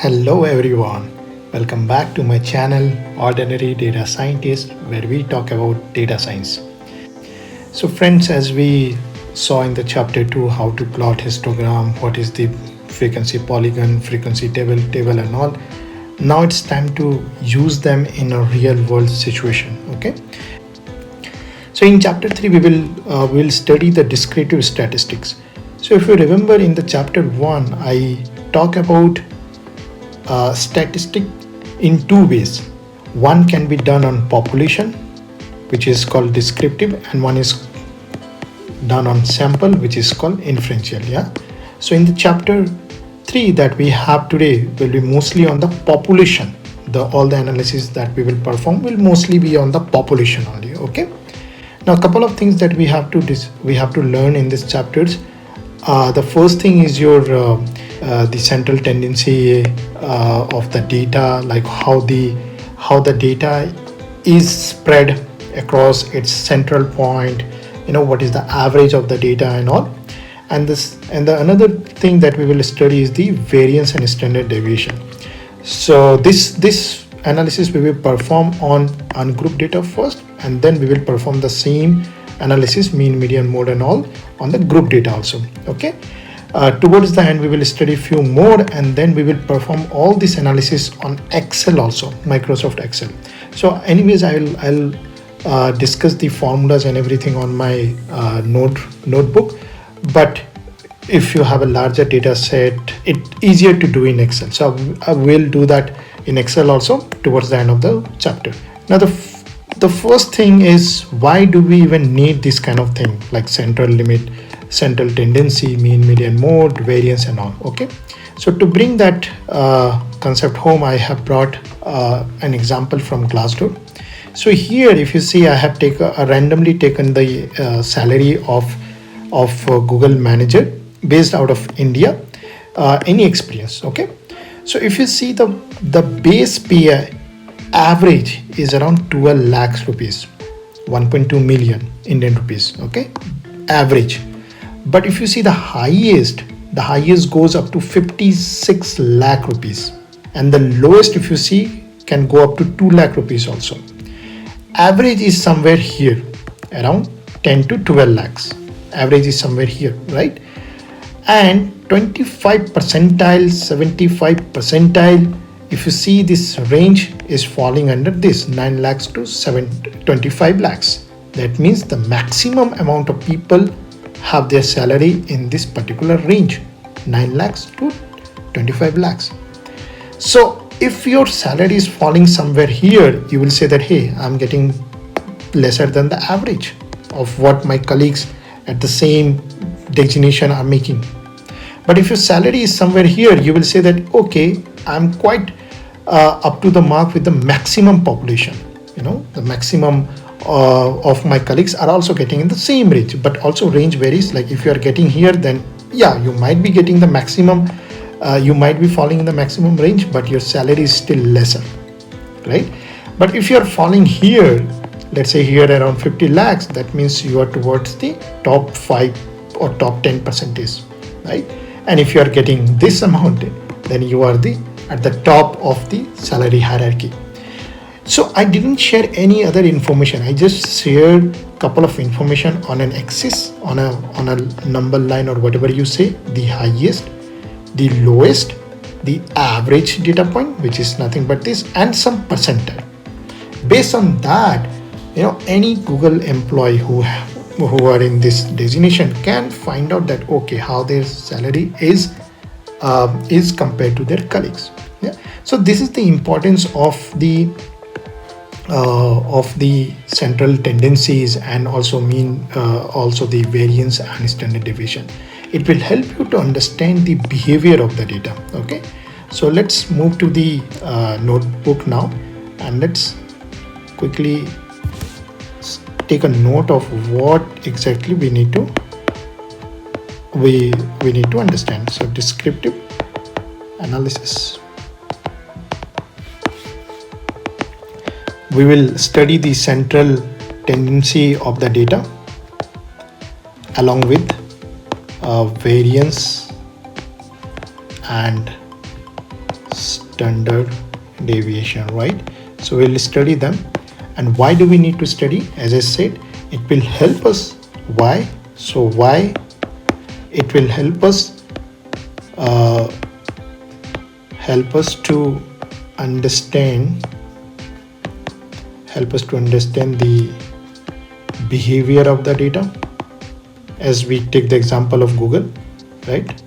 Hello everyone, welcome back to my channel Ordinary Data Scientist, where we talk about data science. So friends, as we saw in the chapter 2 how to plot histogram, what is the frequency polygon, frequency table and all, now it's time to use them in a real world situation. Okay, so in chapter 3 we'll study the descriptive statistics. So if you remember, in the chapter 1 I talk about statistic in two ways. One can be done on population, which is called descriptive, and one is done on sample, which is called inferential. Yeah, so in the chapter 3 that we have today will be mostly on the population. All the analysis that we will perform will mostly be on the population only. Okay, now a couple of things that we have to learn in these chapters. The first thing is the central tendency of the data, like how the data is spread across its central point. What is the average of the data and all. And the another thing that we will study is the variance and standard deviation. So this analysis we will perform on ungrouped data first, and then we will perform the same analysis, mean, median, mode and all, on the group data also. Okay, towards the end we will study few more, and then we will perform all this analysis on Excel also, Microsoft Excel. So anyways, I'll discuss the formulas and everything on my notebook, but if you have a larger data set, it's easier to do in Excel. So I will do that in Excel also towards the end of the chapter. Now the first thing is, why do we even need this kind of thing like central limit, central tendency, mean, median, mode, variance and all. Okay, so to bring that concept home, I have brought an example from Glassdoor. So here, if you see, I have randomly taken the salary of Google Manager based out of India, any experience. Okay, so if you see the base pay average is around 12 lakhs rupees, 1.2 million Indian rupees. Okay, average. But if you see the highest goes up to 56 lakh rupees, and the lowest, if you see, can go up to 2 lakh rupees also. Average is somewhere here around 10 to 12 lakhs. Average is somewhere here, right? And 25 percentile, 75 percentile, if you see, this range is falling under this 9 lakhs to 25 lakhs. That means the maximum amount of people have their salary in this particular range, 9 lakhs to 25 lakhs. So if your salary is falling somewhere here, you will say that, hey, I'm getting lesser than the average of what my colleagues at the same designation are making. But if your salary is somewhere here, you will say that, okay, I'm quite up to the mark with the maximum population. The maximum of my colleagues are also getting in the same range, but also range varies. Like if you are getting here, then yeah, you might be getting the maximum, you might be falling in the maximum range, but your salary is still lesser, right? But if you are falling here, let's say here around 50 lakhs, that means you are towards the top 5 or top 10 percentage, right? And if you are getting this amount, then you are at the top of the salary hierarchy. So I didn't share any other information. I just shared a couple of information on an axis, on a number line or whatever you say, the highest, the lowest, the average data point, which is nothing but this, and some percentile. Based on that, any Google employee who are in this designation can find out that, okay, how their salary is compared to their colleagues. Yeah. So this is the importance of the central tendencies, and also also the variance and standard deviation. It will help you to understand the behavior of the data. Okay, so let's move to the notebook now, and let's quickly take a note of what exactly we need to understand. So descriptive analysis. We will study the central tendency of the data along with variance and standard deviation, right? So we'll study them. And why do we need to study? As I said, it will help us. Why? So why it will help us to understand the behavior of the data. As we take the example of Google, right?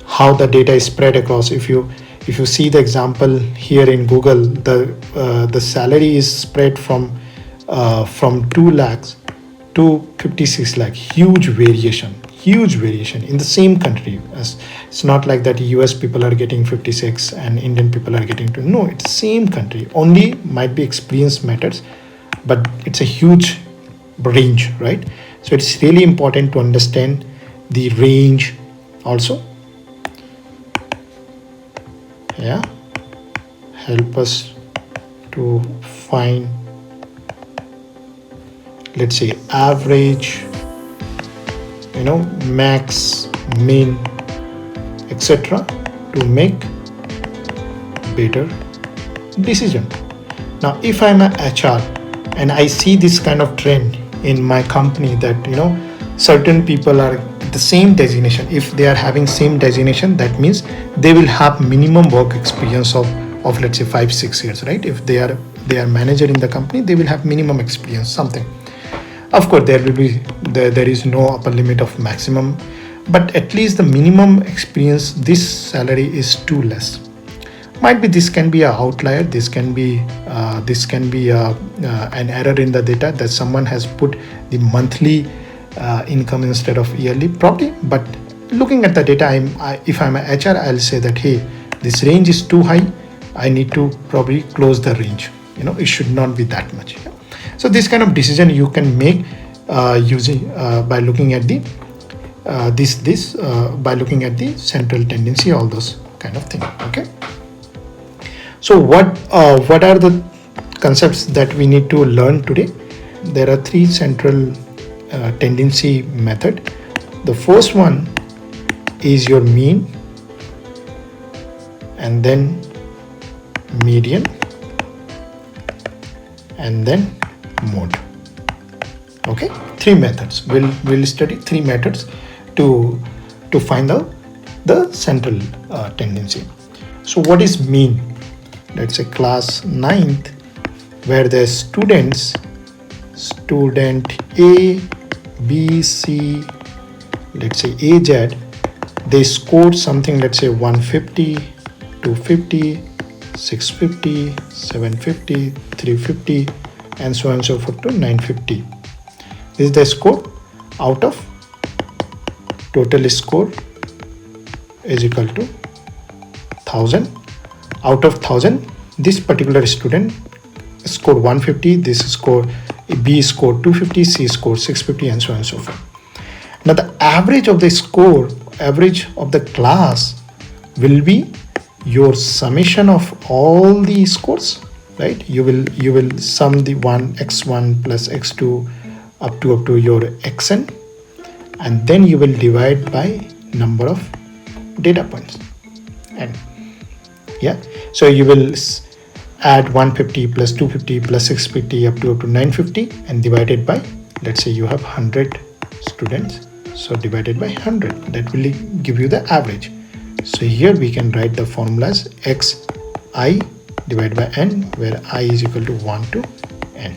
How the data is spread across. If you see the example here in Google, the salary is spread from 2 lakhs to 56 lakh. Huge variation in the same country. It's not like that US people are getting 56 and Indian people are getting 2. No, it's same country. Only might be experience matters, but it's a huge range, right? So it's really important to understand the range also. Yeah, help us to find, let's say, average, max, mean, etc., to make better decision. Now, if I'm an HR and I see this kind of trend in my company that certain people are the same designation, if they are having same designation, that means they will have minimum work experience of let's say 5-6 years, right? If they are manager in the company, they will have minimum experience something. Of course, there is no upper limit of maximum, but at least the minimum experience, this salary is too less. Might be this can be an outlier. This can be an error in the data that someone has put the monthly income instead of yearly, probably. But looking at the data, if I'm an HR, I'll say that, hey, this range is too high. I need to probably close the range. It should not be that much. So this kind of decision you can make using by looking at the by looking at the central tendency, all those kind of thing. Okay. So what are the concepts that we need to learn today? There are 3 central tendency method. The first one is your mean, and then median, and then mode. Okay, 3 methods. We'll study 3 methods to find out the central tendency. So what is mean? Let's say class 9th, where the student A, B, C, let's say AZ, they scored something, let's say 150, 250, 650, 750, 350, and so on and so forth to 950. This is the score out of total score is equal to 1000. Out of 1000, this particular student scored 150, this score B scored 250, C scored 650, and so on and so forth. Now the average of the score, average of the class will be your summation of all the scores, right? You will sum the x1 plus x2 up to your xn, and then you will divide by number of data points. And yeah, so you will add 150 plus 250 plus 650 up to 950 and divided by, let's say you have 100 students, so divided by 100, that will give you the average. So here we can write the formulas xi divided by n, where I is equal to 1 to n.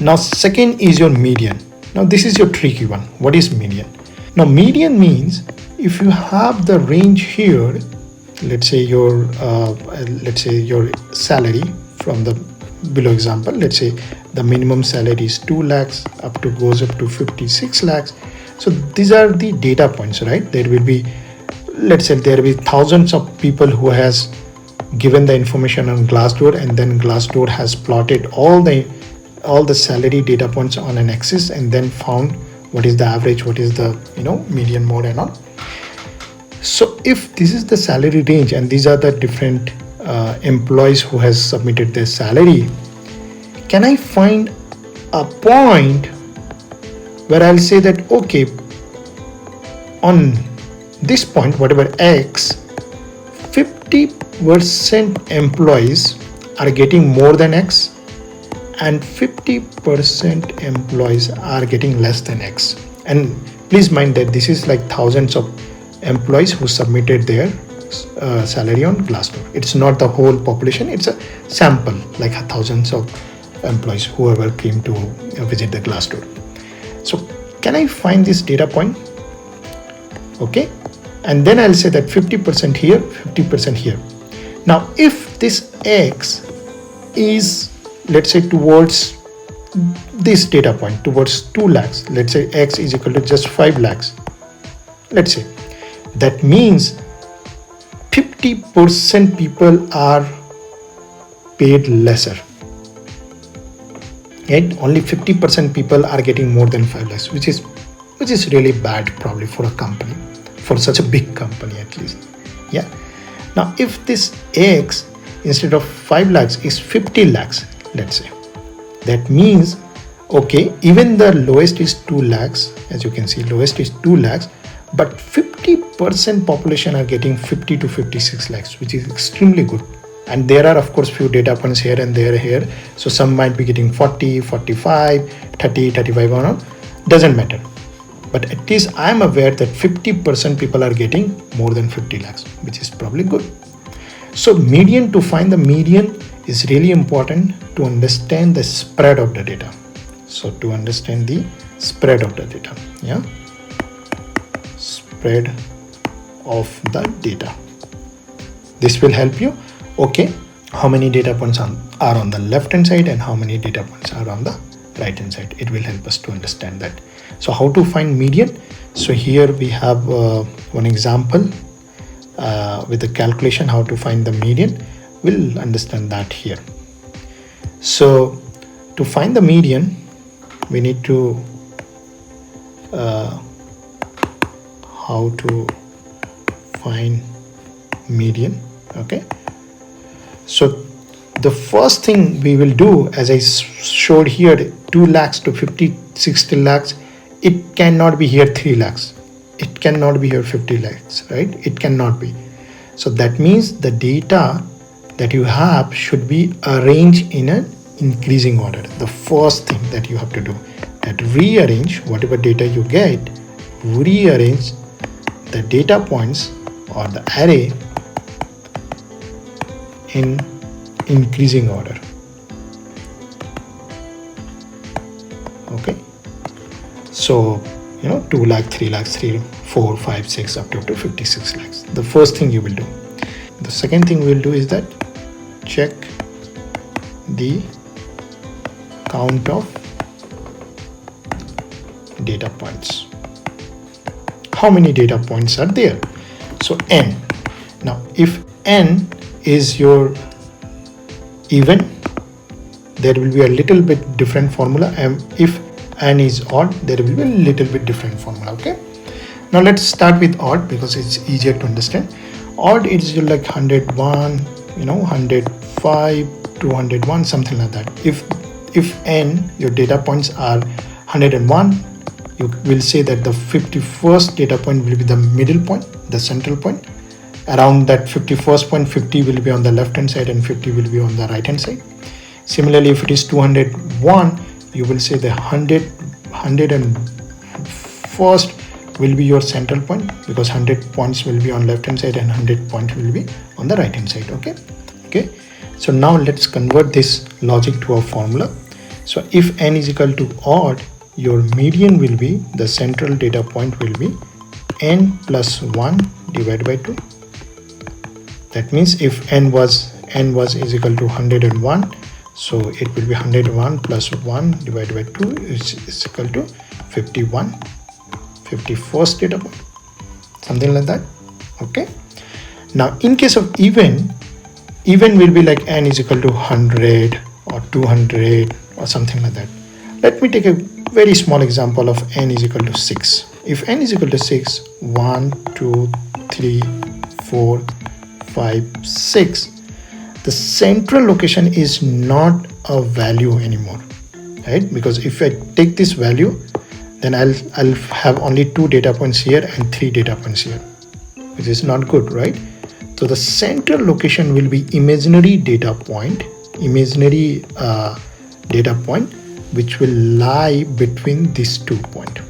Now second is your median. Now this is your tricky one. What is median? Now median means if you have the range here, let's say your salary from the below example, let's say the minimum salary is 2 lakhs goes up to 56 lakhs. So these are the data points, right? There will be, let's say there will be thousands of people who has given the information on Glassdoor, and then Glassdoor has plotted all the salary data points on an axis and then found what is the average, what is the median, mode, and all. So if this is the salary range and these are the different employees who has submitted their salary, can I find a point where I'll say that, okay, on this point, whatever x, 50% employees are getting more than X and 50% employees are getting less than X. And please mind that this is like thousands of employees who submitted their salary on Glassdoor. It's not the whole population, it's a sample, like thousands of employees, whoever came to visit the Glassdoor. So can I find this data point? Okay, and then I'll say that 50% here, 50% here. Now if this X is, let's say, towards this data point, towards 2 lakhs, let's say X is equal to just 5 lakhs, let's say, that means 50% people are paid lesser. Right? Only 50% people are getting more than 5 lakhs, which is really bad probably for a company, for such a big company at least. Yeah. Now if this X instead of 5 lakhs is 50 lakhs, let's say, that means, okay, even the lowest is 2 lakhs, as you can see, lowest is 2 lakhs, but 50% population are getting 50 to 56 lakhs, which is extremely good. And there are of course few data points here and there here, so some might be getting 40, 45, 30, 35 or not, doesn't matter. But at least I am aware that 50% people are getting more than 50 lakhs, which is probably good. So median, to find the median is really important to understand the spread of the data. So to understand the spread of the data, yeah, spread of the data, this will help you. Okay, how many data points are on the left hand side and how many data points are on the right hand side? It will help us to understand that. So how to find median? So here we have one example with the calculation how to find the median. We'll understand that here. So to find the median, we need to how to find median. Okay, so the first thing we will do, as I showed here, 2 lakhs to 50, 60 lakhs, it cannot be here 3 lakhs. It cannot be here 50 lakhs, right? It cannot be. So that means the data that you have should be arranged in an increasing order. The first thing that you have to do, that rearrange whatever data you get, rearrange the data points or the array in increasing order. Okay, so 2 lakh, 3 lakhs, 3, 4, 5, 6 up to 56 lakhs. The first thing you will do. The second thing we will do is that check the count of data points. How many data points are there? So n. Now if n is your even, there will be a little bit different formula, and if n is odd, there will be a little bit different formula. Okay, now let's start with odd because it's easier to understand. Odd is like 101, 105, 201, something like that. If n, your data points are 101, you will say that the 51st data point will be the middle point, the central point. Around that 51st point, 50 will be on the left hand side and 50 will be on the right hand side. Similarly, if it is 201, you will say the 101st will be your central point, because 100 points will be on left hand side and 100 points will be on the right hand side. Okay, so now let's convert this logic to a formula. So if n is equal to odd, your median will be, the central data point will be n plus 1 divided by 2. That means if n was is equal to 101, so it will be 101 plus 1 divided by 2 is equal to 51, 51st data point, something like that. Okay, now in case of even will be like n is equal to 100 or 200 or something like that. Let me take a very small example of n is equal to 6. If n is equal to 6, 1, 2, 3, 4, 5, 6, the central location is not a value anymore, right? Because if I take this value, then I'll have only 2 data points here and 3 data points here, which is not good, right? So the central location will be imaginary data point, which will lie between these 2 points.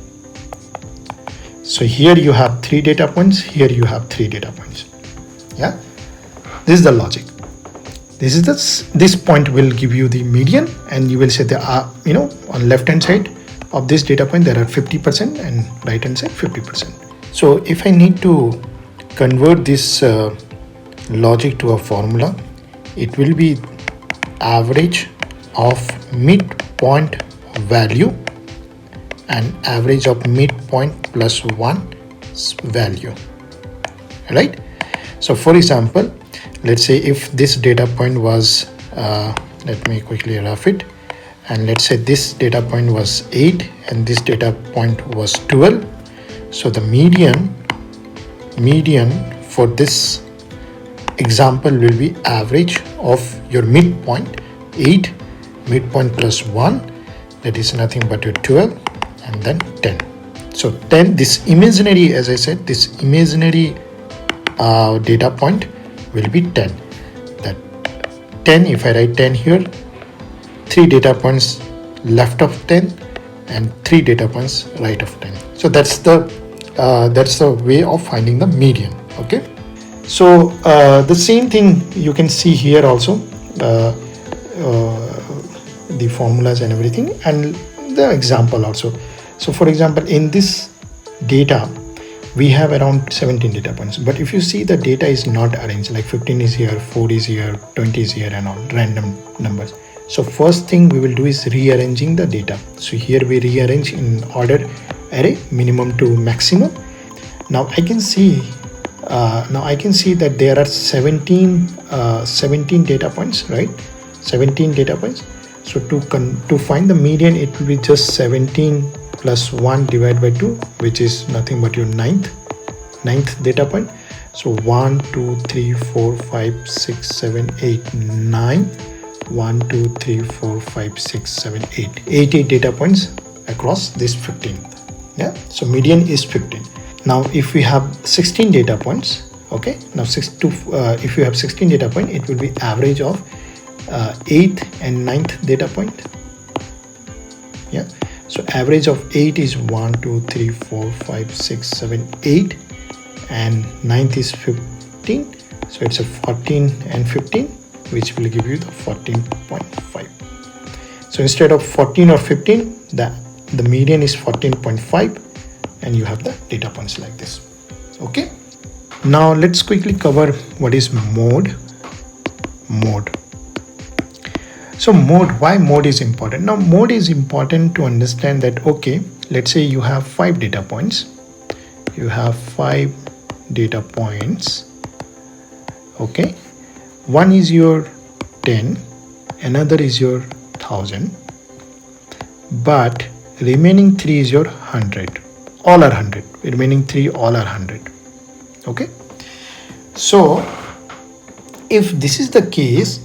So here you have 3 data points, here you have 3 data points. Yeah, this is the logic. This point will give you the median, and you will say there are, on left hand side of this data point there are 50% and right hand side 50%. So if I need to convert this logic to a formula, it will be average of midpoint value and average of midpoint plus 1 value, right? So for example, let's say if this data point was let me quickly rough it, and let's say this data point was 8 and this data point was 12. So the median for this example will be average of your midpoint 8, midpoint plus 1, that is nothing but your 12, and then 10. So 10, this imaginary, as I said, this imaginary data point will be 10. That 10, if I write 10 here, 3 data points left of 10 and 3 data points right of 10. So that's the way of finding the median. Okay, so the same thing you can see here also, the formulas and everything, and the example also. So for example, in this data we have around 17 data points, but if you see the data is not arranged, like 15 is here, 4 is here, 20 is here, and all random numbers. So first thing we will do is rearranging the data. So here we rearrange in order array, minimum to maximum. Now I can see that there are 17 data points, right? 17 data points. So to find the median, it will be just 17 plus 1 divided by 2, which is nothing but your ninth data point. So 1 2 3 4 5 6 7 8 9 1 2 3 4 5 6 7 8 data points across this 15. Yeah, so median is 15. Now if we have 16 data points, okay, now if you have 16 data point, it will be average of 8th and 9th data point. Yeah, so average of 8 is 1 2 3 4 5 6 7 8, and 9th is 15, so it's a 14 and 15, which will give you the 14.5. So instead of 14 or 15, the median is 14.5, and you have the data points like this. Okay, now let's quickly cover what is mode. So why mode is important? Now mode is important to understand that, okay, let's say you have 5 data points. Okay, one is your 10, another is your 1000, but remaining 3 is your 100. All are 100. Remaining 3 all are 100. Okay, so if this is the case,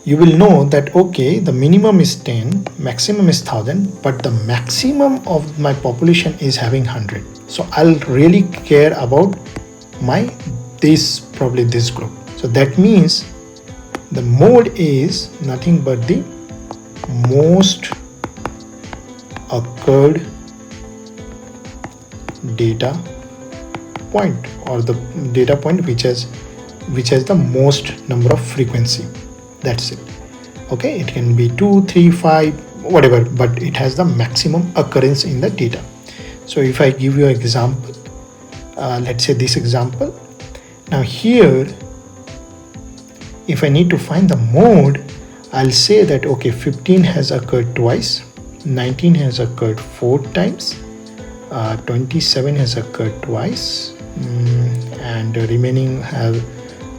you will know that, okay, the minimum is 10, maximum is 1000, but the maximum of my population is having 100. So I'll really care about probably this group. So that means the mode is nothing but the most occurred data point, or the data point which has the most number of frequency. That's it. Okay, it can be 2 3 5 whatever, but it has the maximum occurrence in the data. So if I give you an example, let's say this example. Now here, if I need to find the mode, I'll say that, okay, 15 has occurred twice, 19 has occurred 4 times, 27 has occurred twice, and the remaining have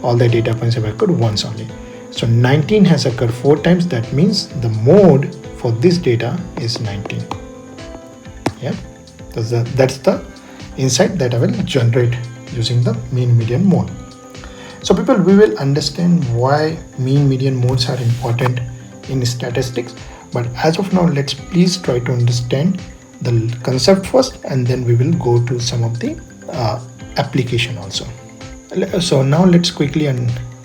all the data points have occurred once only. So 19 has occurred 4 times. That means the mode for this data is 19. Yeah, that's the insight that I will generate using the mean median mode. So people, we will understand why mean median modes are important in statistics, but as of now, let's please try to understand the concept first, and then we will go to some of the application also. So now let's quickly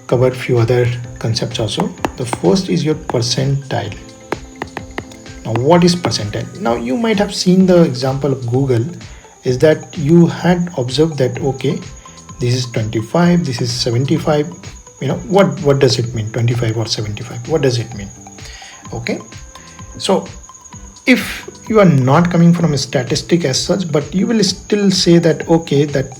cover a few other concepts also. The first is your percentile. Now what is percentile? Now you might have seen the example of Google, is that you had observed that okay, this is 25, this is 75. What does it mean, 25 or 75? What does it mean? Okay, so if you are not coming from a statistic as such, but you will still say that okay, that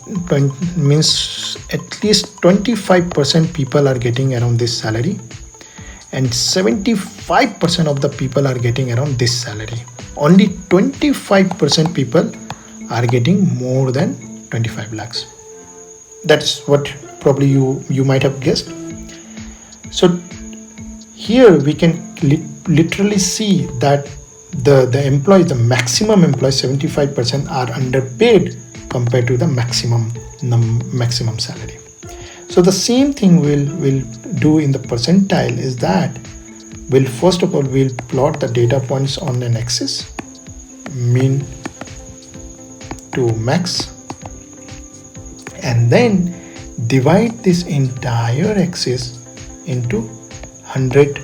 means at least 25% people are getting around this salary and 75% of the people are getting around this salary. Only 25% people are getting more than 25 lakhs. That's what probably you might have guessed. So here we can literally see that the employees, the maximum employees, 75% are underpaid compared to the maximum salary. So the same thing we'll do in the percentile is that first of all we'll plot the data points on an axis, mean to max, and then divide this entire axis into 100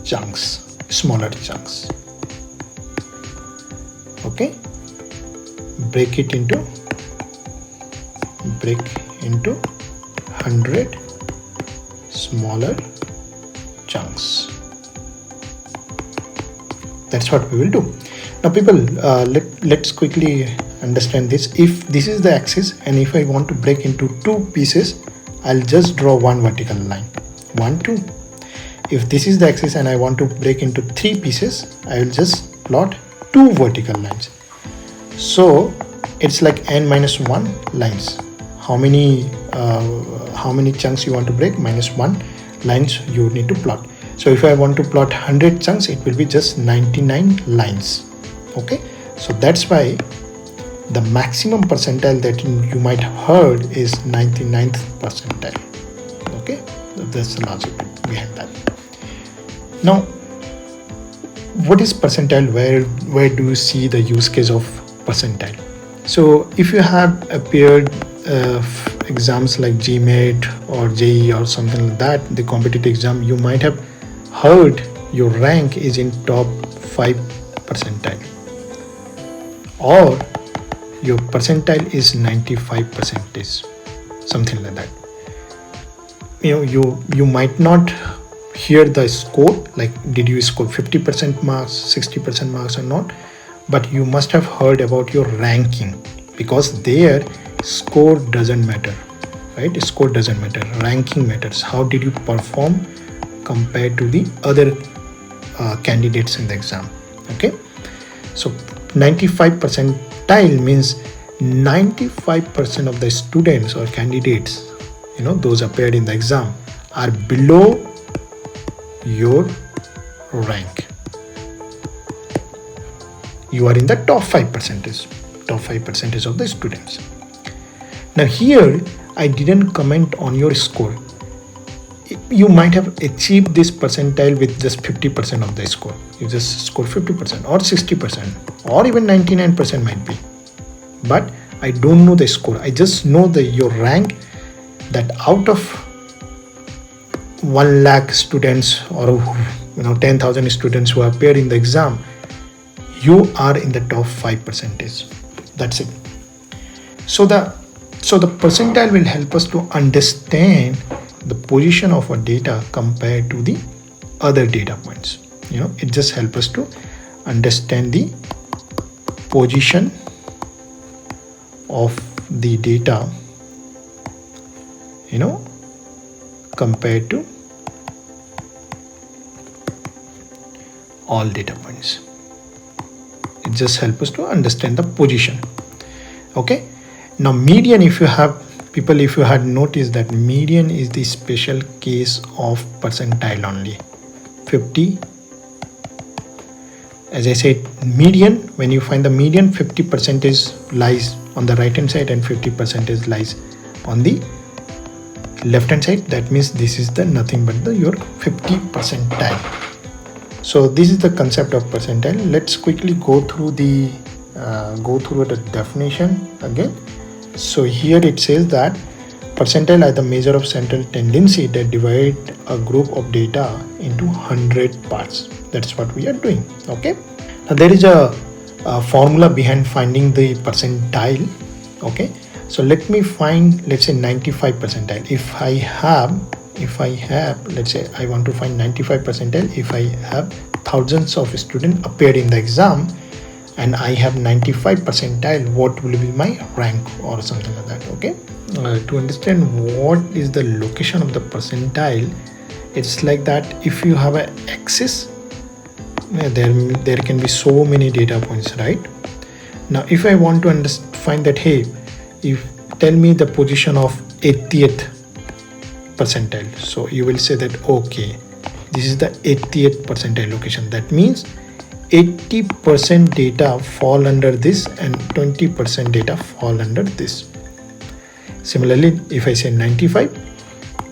chunks, smaller chunks. Okay, break into 100 smaller chunks. That's what we will do. Now people, let's quickly understand this. If this is the axis and if I want to break into two pieces, I'll just draw one vertical line, 1, 2. If this is the axis and I want to break into three pieces, I will just plot two vertical lines. So it's like n-1 lines. How many chunks you want to break? -1 lines you need to plot. So if I want to plot 100 chunks, it will be just 99 lines. Okay, so that's why the maximum percentile that you might have heard is 99th percentile. Okay, that's the logic behind that. Now, what is percentile? Where do you see the use case of percentile? So if you have appeared exams like GMAT or JEE or something like that, the competitive exam, you might have heard your rank is in top 5 percentile, or your percentile is 95%, something like that. You might not hear the score, like did you score 50% marks, 60% marks or not, but you must have heard about your ranking, because there score doesn't matter, right? Score doesn't matter, ranking matters. How did you perform compared to the other candidates in the exam? Okay, so 95 percentile means 95% of the students or candidates, those appeared in the exam, are below your rank. You are in the top 5% of the students. Now here I didn't comment on your score. You might have achieved this percentile with just 50% of the score. You just score 50% or 60% or even 99% might be. But I don't know the score. I just know your rank, that out of 1 lakh students or 10,000 students who appear in the exam, you are in the top 5%. That's it. So the percentile will help us to understand the position of our data compared to the other data points. It just helps us to understand the position of the data, compared to all data points. It just helps us to understand the position. Okay, now median, if you had noticed that median is the special case of percentile only. 50, as I said, median, when you find the median, 50% lies on the right hand side and 50% lies on the left hand side. That means this is the nothing but your 50 percentile. So this is the concept of percentile. Let's quickly go through the definition again. So here it says that Percentile are the measure of central tendency that divide a group of data into 100 parts. That's what we are doing. Okay. Now there is a formula behind finding the percentile. Okay. So let me find, let's say 95 percentile. If I have, let's say I want to find 95 percentile. If I have thousands of students appeared in the exam and I have 95 percentile, what will be my rank or something like that. Okay. To understand what is the location of the percentile, it's like that if you have an axis, there can be so many data points, right? Now if I want to find that, hey, if tell me the position of 80th percentile, so you will say that okay, this is the 80th percentile location. That means 80% data fall under this and 20% data fall under this. Similarly, if I say 95,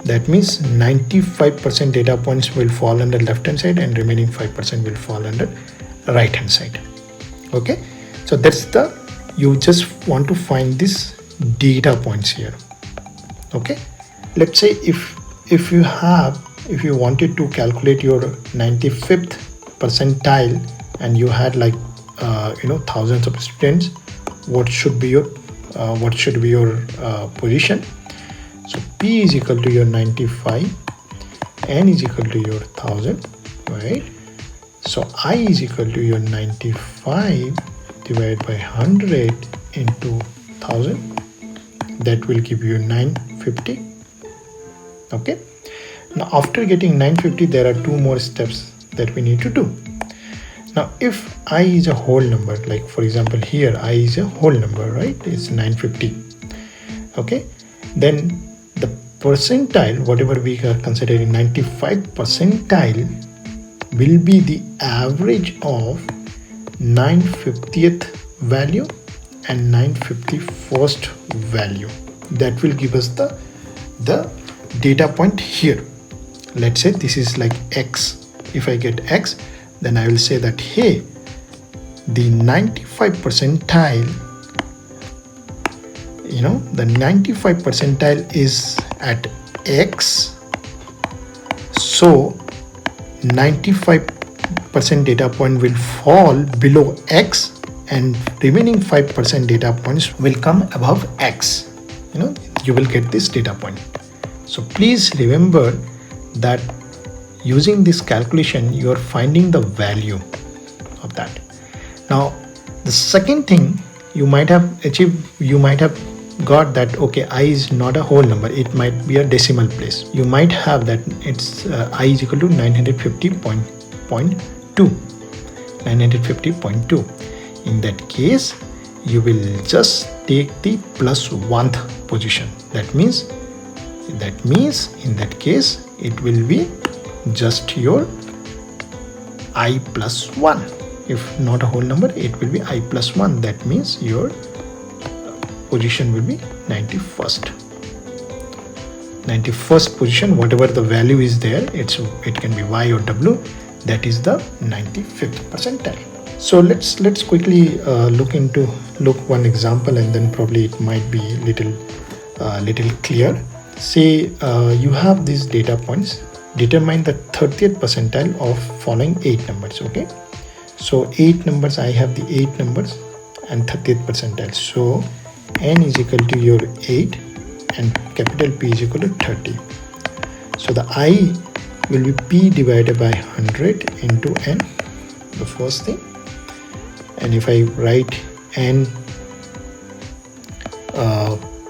that means 95% data points will fall under left hand side and remaining 5% will fall under right hand side. Okay, so that's the, you just want to find this data points here. Okay, let's say if you wanted to calculate your 95th percentile and you had like thousands of students, what should be your position? So P is equal to your 95, N is equal to your 1000, right? So I is equal to your 95 divided by 100 into 1000. That will give you 950. Okay. Now after getting 950, there are two more steps that we need to do. Now if I is a whole number, like for example here I is a whole number, right? It's 950. Okay, then the percentile, whatever we are considering 95 percentile, will be the average of 950th value and 951st value. That will give us the data point here. Let's say this is like X. If I get X, then I will say that, hey, the 95 percentile, the 95 percentile is at X. So 95% data point will fall below X and remaining 5% data points will come above X. You will get this data point. So please remember that using this calculation, you are finding the value of that. Now, the second thing you might have achieved, you might have got that, okay, I is not a whole number. It might be a decimal place. You might have that it's I is equal to 950.2. 950.2. In that case, you will just take the plus 1th position. That means in that case, it will be just your I plus 1. If not a whole number, it will be I plus 1. That means your position will be 91st. 91st position, whatever the value is there, it can be Y or W. That is the 95th percentile. So let's quickly look one example, and then probably it might be little clear. Say you have these data points. Determine the 30th percentile of following 8 numbers. Okay, so 8 numbers, I have the 8 numbers and 30th percentile. So N is equal to your 8 and capital P is equal to 30. So the I will be P divided by 100 into N, the first thing. And if I write N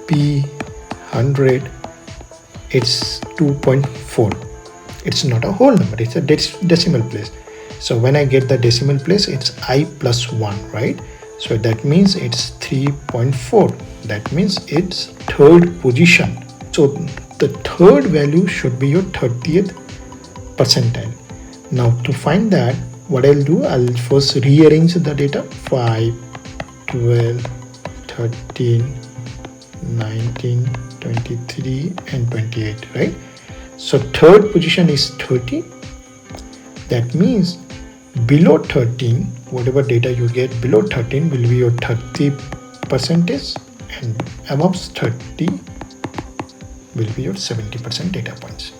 P 100, it's 2.4. It's not a whole number, it's a decimal place. So when I get the decimal place, it's I plus 1, right? So that means it's 3.4. That means it's third position. So the third value should be your 30th percentile. Now to find that, what I'll do, I'll first rearrange the data: 5, 12, 13, 19, 23 and 28, right? So third position is 30. That means below 13, whatever data you get below 13 will be your 30 percentage, and above 30 will be your 70% data points.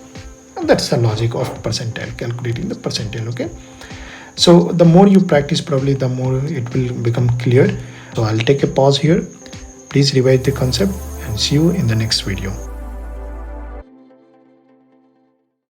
And that's the logic of percentile, calculating the percentile. Okay, so the more you practice, probably the more it will become clear. So I'll take a pause here. Please revise the concept and see you in the next video.